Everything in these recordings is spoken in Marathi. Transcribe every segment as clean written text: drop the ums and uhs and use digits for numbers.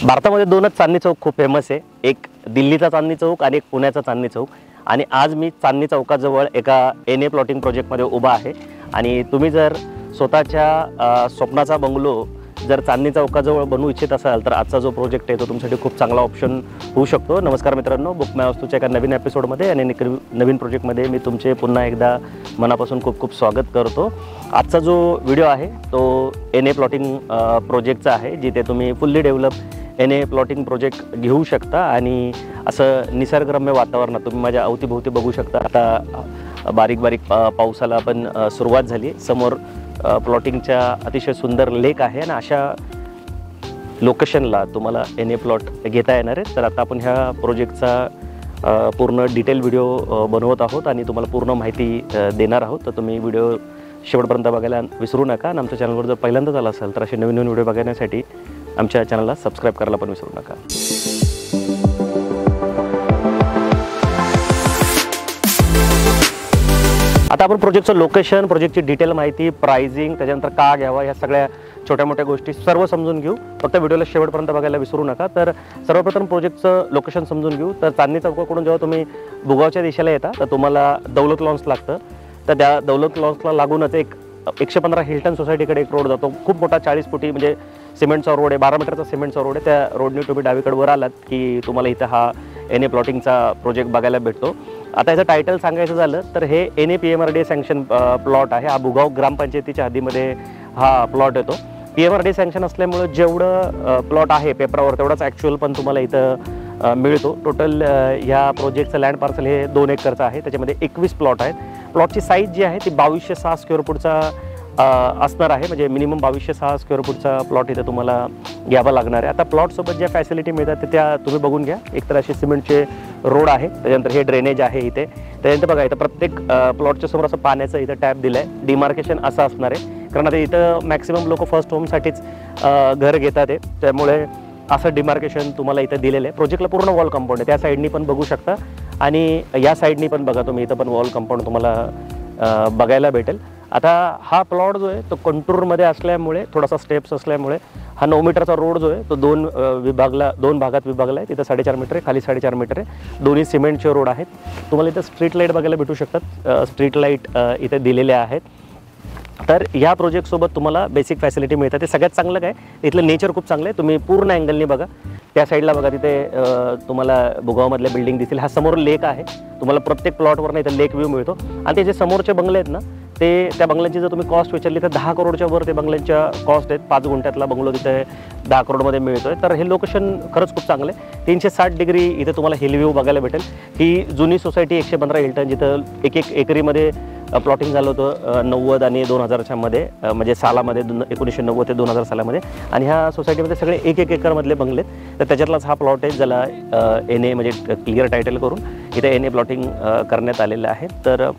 भारतामध्ये दोनच चांदणी चौक खूप फेमस आहे, एक दिल्लीचा चांदणी चौक आणि एक पुण्याचा चांदणी चौक। आणि आज मी चांदणी चौकाजवळ एका एनए प्लॉटिंग प्रोजेक्टमध्ये उभा आहे आणि तुम्ही जर स्वतःच्या स्वप्नाचा बंगलो जर चांदणी चौकाजवळ बनवू इच्छित असाल तर आजचा जो प्रोजेक्ट आहे तो तुमच्यासाठी खूप चांगला ऑप्शन होऊ शकतो। नमस्कार मित्रांनो, बुक माय वास्तूच्या एका नवीन एपिसोडमध्ये आणि नवीन प्रोजेक्टमध्ये मी तुमचे पुन्हा एकदा मनापासून खूप खूप स्वागत करतो। आजचा जो व्हिडिओ आहे तो एनए प्लॉटिंग प्रोजेक्टचा आहे, जिथे तुम्ही fully develop NA plotting project घेऊ शकता आणि असं निसर्गरम्य वातावरणात तुम्ही माझ्या अवतीभोवती बघू शकता। आता बारीक बारीक पावसाला पण सुरुवात झाली। समोर प्लॉटिंगच्या अतिशय सुंदर लेक आहे आणि अशा लोकेशनला तुम्हाला एनए प्लॉट घेता येणार आहे। तर आता आपण ह्या प्रोजेक्टचा पूर्ण डिटेल व्हिडिओ बनवत आहोत आणि तुम्हाला पूर्ण माहिती देणार आहोत। तर तुम्ही व्हिडिओ शेवटपर्यंत बघायला विसरू नका आणि आमच्या चॅनलवर जर पहिल्यांदाच आला असाल तर असे नवीन नवीन व्हिडिओ बघण्यासाठी आमच्या चॅनलला सबस्क्राईब करायला पण विसरू नका। आता आपण प्रोजेक्टचं लोकेशन, प्रोजेक्टची डिटेल माहिती, प्राइसिंग, त्याच्यानंतर का घ्यावा, या सगळ्या छोट्या मोठ्या गोष्टी सर्व समजून घेऊ। फक्त व्हिडिओला शेवटपर्यंत बघायला विसरू नका। तर सर्वप्रथम प्रोजेक्टचं लोकेशन समजून घेऊ। तर चांदणी चौकाकडून जेव्हा तुम्ही भुगावच्या दिशेला येता तर तुम्हाला दौलत लॉन्स लागतं। तर त्या दौलत लॉन्सला लागूनच एक 115 हिल्टन सोसायटीकडे एक रोड जातो, खूप मोठा 40 फुटी म्हणजे सिमेंटचा रोड आहे, 12 मीटरचा सिमेंटचा रोड आहे। त्या रोडने तुम्ही डावीकडे वर आलात की तुम्हाला इथं हा एनए प्लॉटिंगचा प्रोजेक्ट बघायला भेटतो। आता याचं टायटल सांगायचं झालं तर हे एनए PMRDA सँक्शन प्लॉट आहे। हा भुगाव ग्रामपंचायतीच्या हद्दीमध्ये हा प्लॉट येतो। PMRDA सँक्शन असल्यामुळे जेवढं प्लॉट आहे पेपरावर तेवढाच ॲक्च्युअल पण तुम्हाला इथं मिळतो। टोटल ह्या प्रोजेक्टचं लँड पार्सल हे 2 एकरचं आहे, त्याच्यामध्ये 21 प्लॉट आहेत। प्लॉटची साईज जी आहे ती 2206 स्क्वेअर फूटचा असणार आहे, म्हणजे मिनिमम 2206 स्क्वेअर फूटचा प्लॉट इथं तुम्हाला घ्यावा लागणार आहे। आता प्लॉटसोबत ज्या फॅसिलिटी मिळतात ते त्या तुम्ही बघून घ्या। एकतर असे सिमेंटचे रोड आहे, त्याच्यानंतर हे ड्रेनेज आहे इथे, त्याच्यानंतर बघा इथं प्रत्येक प्लॉटच्या समोर असं पाण्याचं इथं टॅप दिलं आहे। डिमार्केशन असं असणार आहे, कारण आता इथं मॅक्सिमम लोक फर्स्ट होमसाठीच घर घेतात आहे, त्यामुळे असं डिमार्केशन तुम्हाला इथं दिलेलं आहे। प्रोजेक्टला पूर्ण वॉल कंपाऊंड आहे, त्या साईडनी पण बघू शकता आणि या साईडनी पण बघा तुम्ही, इथं पण वॉल कंपाऊंड तुम्हाला बघायला भेटेल। आता हा प्लॉट जो आहे तो कंटूरमध्ये असल्यामुळे, थोडासा स्टेप्स असल्यामुळे हा 9 मीटरचा रोड जो आहे तो दोन भागात विभागला आहे। तिथं 4.5 मीटर आहे, खाली 4.5 मीटर आहे, दोन्ही सिमेंटचे रोड आहेत। तुम्हाला इथं स्ट्रीट लाईट बघायला भेटू शकतात, स्ट्रीट लाईट इथे दिलेल्या आहेत। तर ह्या प्रोजेक्टसोबत तुम्हाला बेसिक फॅसिलिटी मिळतात। ते सगळ्यात चांगलं काय, इथलं नेचर खूप चांगलं आहे। तुम्ही पूर्ण अँगलनी बघा, त्या साईडला बघा तिथे तुम्हाला भुगावमधल्या बिल्डिंग दिसतील। हा समोर लेक आहे, तुम्हाला प्रत्येक प्लॉटवरनं इथं लेक व्ह्यू मिळतो। आणि ते जे समोरचे बंगले आहेत ना, ते त्या बंगल्यांची जर तुम्ही कॉस्ट विचारली तर 10 करोडच्या वर ते बंगल्यांच्या कॉस्ट आहेत। 5 गुंठ्यातला बंगलो तिथे 10 करोडमध्ये मिळतोय। तर हे लोकेशन खरंच खूप चांगलं आहे। 360 डिग्री इथे तुम्हाला हिल व्ह्यू बघायला भेटेल। ही जुनी सोसायटी 115 हिल्टन, जिथं एक एकरीमध्ये प्लॉटिंग झालं होतं 90 आणि 2000च्या मध्ये, म्हणजे सालामध्ये 1990 ते 2000 सालामध्ये। आणि ह्या सोसायटीमध्ये सगळे 1 एकरमधले बंगले आहेत। तर त्याच्यातलाच हा प्लॉट आहे, ज्याला एनए म्हणजे क्लिअर टायटल करून इथे एनए प्लॉटिंग करण्यात आलेलं आहे। तर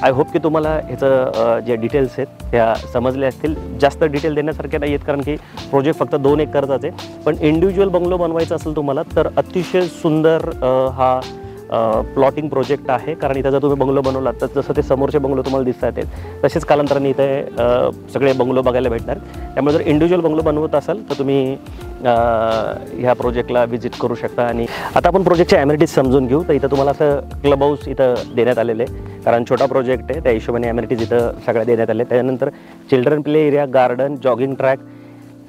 आय होप की तुम्हाला ह्याचं जे डिटेल्स आहेत त्या समजले असतील। जास्त डिटेल देण्यासारखे नाही आहेत, कारण की प्रोजेक्ट फक्त 2 एकरचाच आहे। पण इंडिव्हिज्युअल बंगलो बनवायचा असेल तुम्हाला तर अतिशय सुंदर हा प्लॉटिंग प्रोजेक्ट आहे। कारण इथं जर तुम्ही बंगलो बनवला तर जसं ते समोरचे बंगलो तुम्हाला दिसत आहेत तसेच कालांतराने इथे सगळे बंगलो बघायला भेटणार। त्यामुळे जर इंडिव्हिज्युअल बंगलो बनवत असाल तर तुम्ही ह्या प्रोजेक्टला व्हिजिट करू शकता। आणि आता आपण प्रोजेक्टच्या ॲम्युनिटीज समजून घेऊ। तर इथं तुम्हाला असं क्लब हाऊस इथं देण्यात आलेलं आहे, कारण छोटा प्रोजेक्ट आहे, त्या हिशोबाने ॲम्युनिटीज इथं सगळ्या देण्यात आल्या। त्यानंतर children play area, garden, jogging track,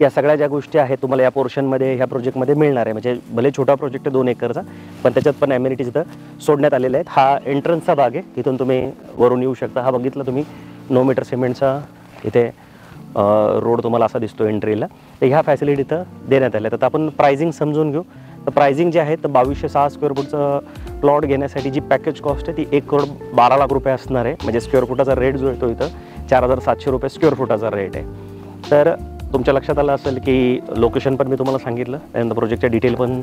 या सगळ्या ज्या गोष्टी आहेत तुम्हाला या पोर्शनमध्ये, ह्या प्रोजेक्टमध्ये मिळणार आहे। म्हणजे भले छोटा प्रोजेक्ट आहे 2 एकरचा, पण त्याच्यात पण ॲम्युनिटीज इथं सोडण्यात आलेल्या आहेत। हा एंट्रन्सचा भाग आहे, इथून तुम्ही वरून येऊ शकता। हा बघितला तुम्ही 9 मीटर सिमेंटचा इथे रोड तुम्हाला असा दिसतो एंट्रीला। तर ह्या फॅसिलिटी इथं देण्यात आल्या आहेत। तर आपण प्राइसिंग समजून घेऊ। तर प्राइसिंग जे आहे तर 2206 स्क्वेअर फूटचं प्लॉट घेण्यासाठी जी पॅकेज कॉस्ट आहे ती 1,12,00,000 असणार आहे। म्हणजे स्क्वेअर फुटाचा रेट जो आहे तो इथं 4700 रुपये स्क्वेअर फुटाचा रेट आहे। तर तुमच्या लक्षात आलं असेल की लोकेशन पण मी तुम्हाला सांगितलं, त्यानंतर प्रोजेक्टच्या डिटेल पण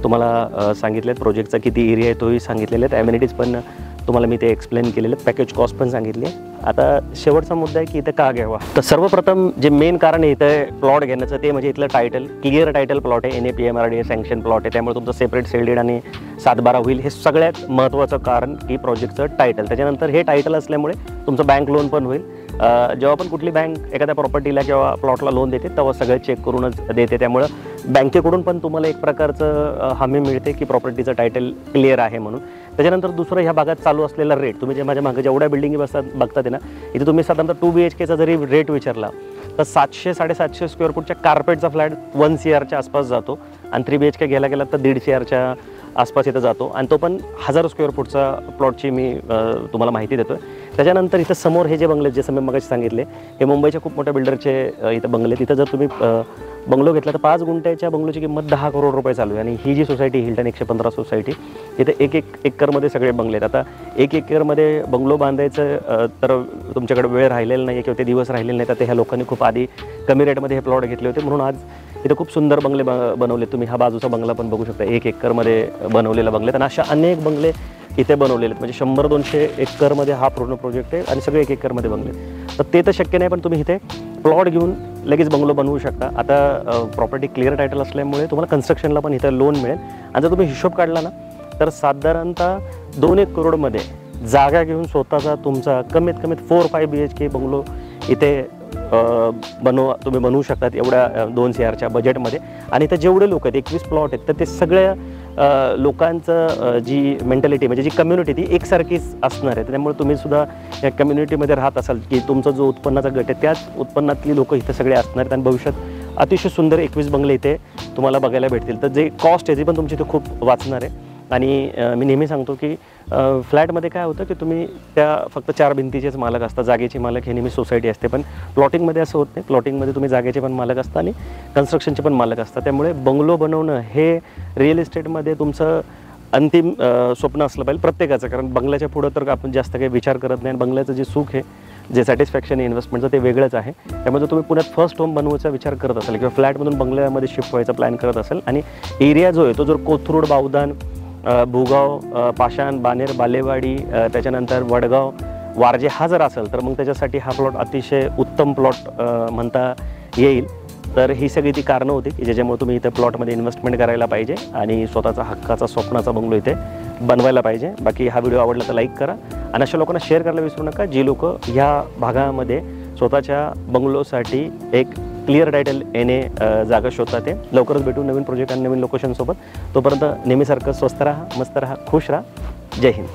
तुम्हाला सांगितले आहेत, प्रोजेक्टचा किती एरिया आहे तोही सांगितलेले आहेत, ॲम्युनिटीज पण तुम्हाला मी ते एक्सप्लेन केलेले आहेत, पॅकेज कॉस्ट पण सांगितली आहे। आता शेवटचा मुद्दा आहे की इथं का घ्यावा। तर सर्वप्रथम जे मेन कारण आहे इथं प्लॉट घेण्याचं ते म्हणजे इथलं टायटल, क्लिअर टायटल प्लॉट आहे, एनए PMRDA सँक्शन प्लॉट आहे। त्यामुळे तुमचं सेपरेट सेल डीड आणि 7/12 होईल, हे सगळ्यात महत्त्वाचं कारण की प्रोजेक्टचं टायटल। त्याच्यानंतर हे टायटल असल्यामुळे तुमचं बँक लोन पण होईल। जेव्हा पण कुठली बँक एखाद्या प्रॉपर्टीला किंवा प्लॉटला लोन देते तेव्हा सगळं चेक करूनच देते, त्यामुळं बँकेकडून पण तुम्हाला एक प्रकारचं हमी मिळते की प्रॉपर्टीचं टायटल क्लिअर आहे म्हणून. त्याच्यानंतर दुसरं ह्या भागात चालू असलेला रेट, तुम्ही जे माझ्या मागे जेवढ्या बिल्डिंगी बघतात ना, इथे तुम्ही साधारणतः 2 BHKचा जरी रेट विचारला तर 700-750 स्क्वेअर फूटच्या कार्पेटचा फ्लॅट 1 CRच्या आसपास जातो आणि 3 BHK गेला गेला तर 1.5 CRच्या आसपास इथं जातो आणि तो पण 1000 स्क्वेअर फूटचा प्लॉटची मी तुम्हाला माहिती देतो आहे. त्याच्यानंतर इथं समोर हे जे बंगले, जसं मी मगाशी सांगितले, हे मुंबईच्या खूप मोठ्या बिल्डरचे इथं बंगले. तिथं जर तुम्ही बंगलो घेतला तर 5 गुंठ्याच्या बंगलोची किंमत 10 करोड रुपये चालू आहे. आणि ही जी सोसायटी हिल्टन 115 सोसायटी, इथे 1 एकरमध्ये सगळे बंगले आहेत. आता 1 एकरमध्ये बंगलो बांधायचं तर तुमच्याकडे वेळ राहिलेला नाही किंवा ते दिवस राहिलेले नाही, तर ह्या लोकांनी खूप आधी कमी रेटमध्ये हे प्लॉट घेतले होते, म्हणून आज इथे खूप सुंदर बंगले बनवले. तुम्ही हा बाजूचा बंगला पण बघू शकता, 1 एकरमध्ये बनवलेला बंगले. आणि अशा अनेक बंगले इथे बनवलेले आहेत. म्हणजे 100-200 एकरमध्ये हा पूर्ण प्रोजेक्ट आहे आणि सगळे 1 एकरमध्ये बंगले. तर ते तर शक्य नाही, पण तुम्ही इथे प्लॉट घेऊन लगेच बंगलो बनवू शकता. आता प्रॉपर्टी क्लिअर टायटल असल्यामुळे तुम्हाला कन्स्ट्रक्शनला पण इथं लोन मिळेल. आणि जर तुम्ही हिशोब काढला ना तर साधारणतः 2-1 करोडमध्ये जागा घेऊन स्वतःचा तुमचा कमीत कमीत 4-5 BHK बंगलो इथे तुम्ही बनवू शकतात एवढ्या 2 CRच्या बजेटमध्ये. आणि इथं जेवढे लोक आहेत, 21 प्लॉट आहेत, तर ते सगळ्या लोकांचं जी मेंटॅलिटी, म्हणजे जी कम्युनिटी, ती एकसारखीच असणार आहे. त्यामुळे तुम्ही सुद्धा या कम्युनिटीमध्ये राहत असाल की तुमचा जो उत्पन्नाचा गट आहे त्याच उत्पन्नातली लोक इथं सगळे असणार आहेत. आणि भविष्यात अतिशय सुंदर 21 बंगले इथे तुम्हाला बघायला भेटतील. तर जे कॉस्ट आहे ती पण तुमची इथे खूप वाचणार आहे. आणि मी नेहमी सांगतो की फ्लॅटमध्ये काय होतं की तुम्ही त्या फक्त 4 भिंतीचेच मालक असतात, जागेचे मालक हे नेहमी सोसायटी असते. पण प्लॉटिंगमध्ये असं होत नाही. प्लॉटिंगमध्ये तुम्ही जागेचे पण मालक असता आणि कन्स्ट्रक्शनचे पण मालक असतात. त्यामुळे बंगलो बनवणं हे रिअल इस्टेटमध्ये तुमचं अंतिम स्वप्न असलं पाहिजे प्रत्येकाचं. कारण बंगल्याच्या पुढं तर आपण जास्त काही विचार करत नाही. आणि बंगल्याचं जे सुख आहे, जे सॅटिस्फॅक्शन आहे इन्व्हेस्टमेंटचं, ते वेगळंच आहे. त्यामुळे जर तुम्ही पुण्यात फर्स्ट होम बनवायचा विचार करत असाल किंवा फ्लॅटमधून बंगल्यामध्ये शिफ्ट व्हायचा प्लॅन करत असेल आणि एरिया जो आहे तो जर कोथरूड, बावधान, भुगाव, पाषाण, बानेर, बालेवाडी, त्याच्यानंतर वडगाव, वारजे हा जर असेल तर मग त्याच्यासाठी हा प्लॉट अतिशय उत्तम प्लॉट म्हणता येईल. तर ही सगळी ती कारणं होती की ज्याच्यामुळे तुम्ही इथे प्लॉटमध्ये इन्व्हेस्टमेंट करायला पाहिजे आणि स्वतःचा हक्काचा स्वप्नाचा बंगलो इथे बनवायला पाहिजे. बाकी हा व्हिडिओ आवडला तर लाईक करा आणि अशा लोकांना शेअर करायला विसरू नका जी लोक ह्या भागामध्ये स्वतःच्या बंगलोसाठी एक क्लिअर टायटल येणे जागा शोधतात. ते लवकरच भेटू नवीन प्रोजेक्ट आणि नवीन लोकेशनसोबत. तोपर्यंत नेहमीसारखं स्वस्त राहा, मस्त राहा, खुश राहा. जय हिंद.